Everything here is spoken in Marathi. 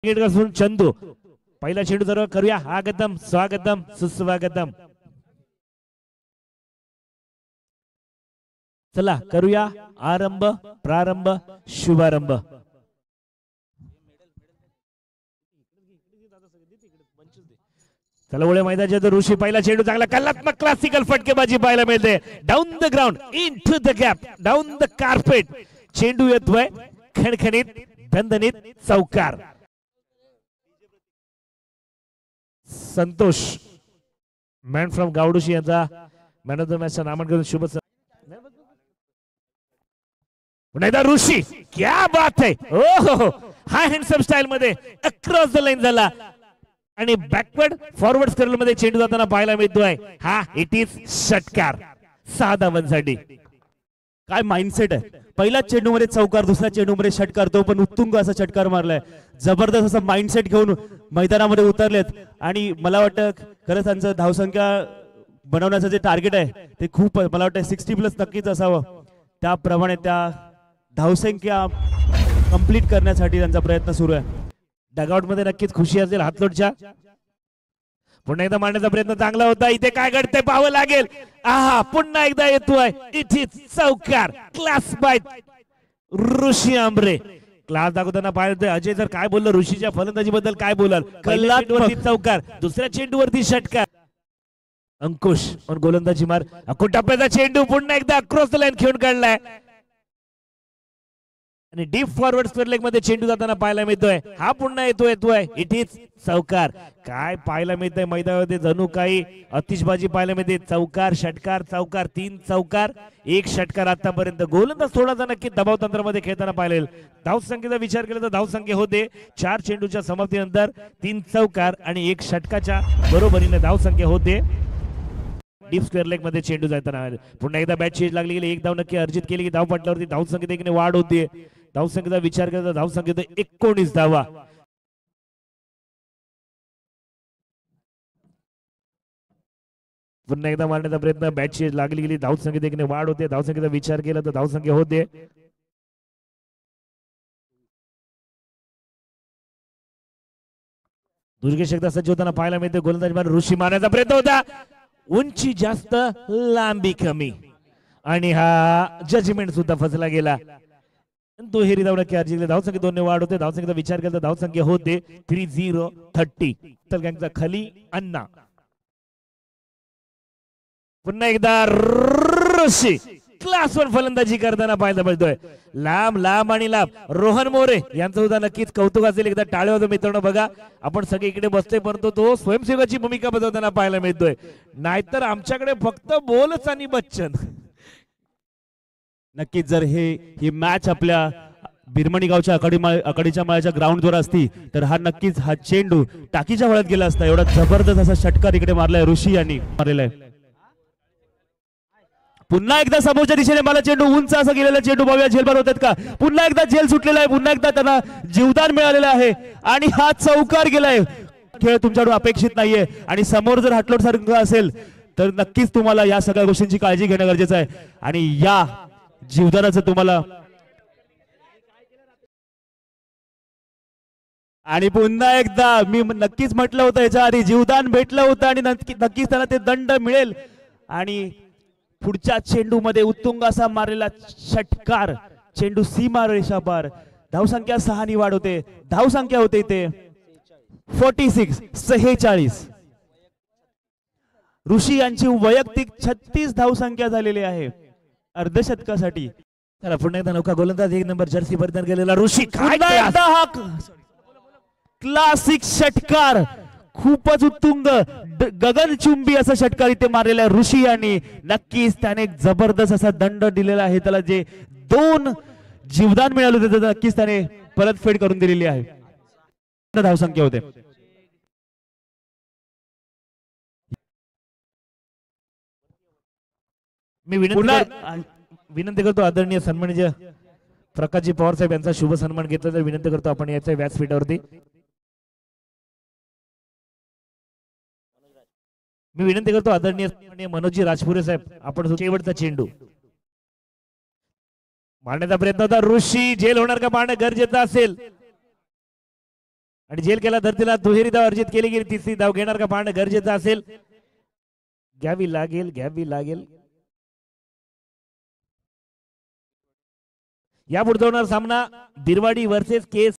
चंदू पहिला चेंडू जर करूया आगतम स्वागतम सुस्वागतम. चला करूया आरंभ प्रारंभ शुभारंभ. चला ओळे मैदानाच्या ऋषी पहिला चेंडू चांगला कलात्मक क्लासिकल फटकेबाजी पाहायला मिळते. Down the ground into the gap down the carpet चेंडू येतोय खणखणीत दणदणीत चौकार. संतोष मॅन फ्रॉम गावडुशी यांचा मॅन ऑफ द मॅचचं नामांकन शुभ. पुन्हा ऋषी क्या बात है. ओहो हा हँडसम स्टाईल मध्ये अक्रॉस द लाईन झाला आणि बॅकवर्ड फॉरवर्ड स्कर्ल मध्ये चेंडू जाताना पाहायला मिळतोय. हा इट इज षटकार 6 धावांसाठी. काय माइंडसेट आहे. पहिल्या चेंडू मध्ये चौकार दुसऱ्या चेंडू मध्ये षटकार तो पण उत्तुंग असा षटकार मारलाय. जबरदस्त असा माइंडसेट घेऊन मैदानामध्ये उतरलेत आणि मला वाटतं खरंच त्यांचं धावसंख्या बनवण्याचं जे टार्गेट आहे ते खूप मला वाटतं 60+ नक्कीच असावं. त्याप्रमाणे त्या धावसंख्या कंप्लीट करण्यासाठी त्यांचा प्रयत्न सुरू आहे. डगआउट मध्ये नक्कीच खुशी असेल हातलोटच्या. पुन्हा एकदा मारण्याचा प्रयत्न चांगला होता. इथे काय घडतंय पाहावं लागेल. आहा पुन्हा एकदा येतोय इट इज चौकार क्लास बाय ऋषी आंबरे. क्लास दाखवताना पाहिलं अजय जर काय बोललं ऋषीच्या फलंदाजी बद्दल काय बोलाल. कल्लावरती चौकार दुसऱ्या चेंडूवरती षटकार. अंकुश और गोलंदाजी मार टप्प्याचा चेंडू पुन्हा एकदा अक्रॉस द लाईन खेळून काढलाय आणि डीप फॉरवर्ड स्क्वेअर लेग मध्ये चेंडू जाताना पाहायला मिळतोय. हा पुन्हा येतोय इट इज चौकार. काय पाहायला मिळतंय मैदानामध्ये जणू काही अतिशबाजी पाहायला मिळते. चौकार षटकार चौकार 3 चौकार 1 षटकार आतापर्यंत. गोलंदाज थोडासा नक्की दबाव तंत्रामध्ये खेळताना पाहिजे. धावसंख्येचा विचार केला तर धावसंख्या होते 4 चेंडूच्या समाप्तीनंतर 3 चौकार आणि 1 षटकाच्या बरोबरीने धावसंख्या होते. डीप स्क्वेअर लेग मध्ये चेंडू जाताना पुन्हा एकदा बॅट चेंज लागली गेली. 1 धाव नक्की अर्जित केली की धाव पटल्यावरती धावसंख्येत एक वाढ होतीये. धावसंख्येचा विचार केला तर धावसंख्येत 19 धावा. पुन्हा एकदा मारण्याचा प्रयत्न बॅट चेंज लागली गेली. धावसंख्येत एक वाढ होते. धावसंख्येचा विचार केला तर धावसंख्या होते. दुर्गेश एकदा सज्ज होताना पाहायला मिळते. गोलंदाज मार ऋषी मारण्याचा प्रयत्न होता. उंची जास्त लांबी कमी आणि हा जजमेंट सुद्धा फसला गेला. दुहेरी धाव नक्की अर्जित. धावसंख्या 2 ने वाढ होते. धावसंख्येचा विचार केला तर धावसंख्या होते 30-30. तर गँगचा खाली अण्णा. पुन्हा एकदा ऋषी क्लासवर फलंदाजी करताना पाहायला मिळतोय. लांब लांब आणि लांब. रोहन मोरे यांचं सुद्धा नक्कीच कौतुक असेल. एकदा टाळेवाजव मित्रांनो. बघा आपण सगळे इकडे बसतोय परंतु तो स्वयंसेवकाची भूमिका बजावताना पाहायला मिळतोय. नाहीतर आमच्याकडे फक्त बोलच आणि बच्चन. नक्कीच जर ही मॅच आपल्या बिरमणी गावच्या आकडीच्या माळ्याच्या ग्राउंडवर असती तर हा नक्कीच हा चेंडू टाकीच्या वळत गेला असता. एवढा जबरदस्त असा षटकार इकडे मारलाय ऋषी यांनी मारलेला आहे. पुन्हा एकदा समोरच्या दिशेने मला चेंडू उंच असं गेलेला चेंडू पाहूया झेलबार होतात का. पुन्हा एकदा झेल सुटलेला आहे. पुन्हा एकदा त्यांना जीवदान मिळालेलं आहे आणि हा चौकार गेलाय. खेळ तुमच्याकडून अपेक्षित नाहीये आणि समोर जर हाटलोट सारखं असेल तर नक्कीच तुम्हाला या सगळ्या गोष्टींची काळजी घेणं गरजेचं आहे आणि या जीवदानाचं तुम्हाला. आणि पुन्हा एकदा मी नक्कीच म्हटलं होतं याच्या आधी जीवदान भेटलं होतं आणि नक्कीच त्यांना ते दंड मिळेल. आणि पुढच्या चेंडू मध्ये उत्तुंग असा मारलेला षटकार. चेंडू सीमा रेषा पार. धावसंख्या 6 ने वाढ होते. धावसंख्या होते इथे 46. ऋषी यांची वैयक्तिक 36 धावसंख्या झालेली आहे अर्धशतकासाठी. चला पुन्हा एकदा नौका गोलंदाज 1 नंबर जर्सी परिधान केलेला ऋषी. हा क्लासिक षटकार खूपच उत्तुंग गगनचुंबी असा षटकार इथे मारलेला आहे ऋषी यांनी. नक्कीच त्याने जबरदस्त असा दंड दिलेला आहे. त्याला जे 2 जीवदान मिळाले होते नक्कीच त्याने परतफेड करून दिलेली आहे. धावसंख्या होते. मी विनंती करतो आदरणीय सन्माननीय प्रकाशजी पवार साहेब यांचा शुभ सन्मान घेतला तर विनंती करतो आपण याच्या व्यासपीठावरती. मी विनंती करतो आदरणीय मनोजी राजपुरे साहेब आपण शेवटचा चेंडू मारण्याचा प्रयत्न होता. ऋषी झेल होणार का पाहणं गरजेचं असेल. आणि झेल केला धरतीला दुहेरी धाव अर्जित केली गेली. तिसरी धाव घेणार का पाहणं गरजेचं असेल. घ्यावी लागेल. या पुढचा होणार सामना बिरवाडी वर्सेस केस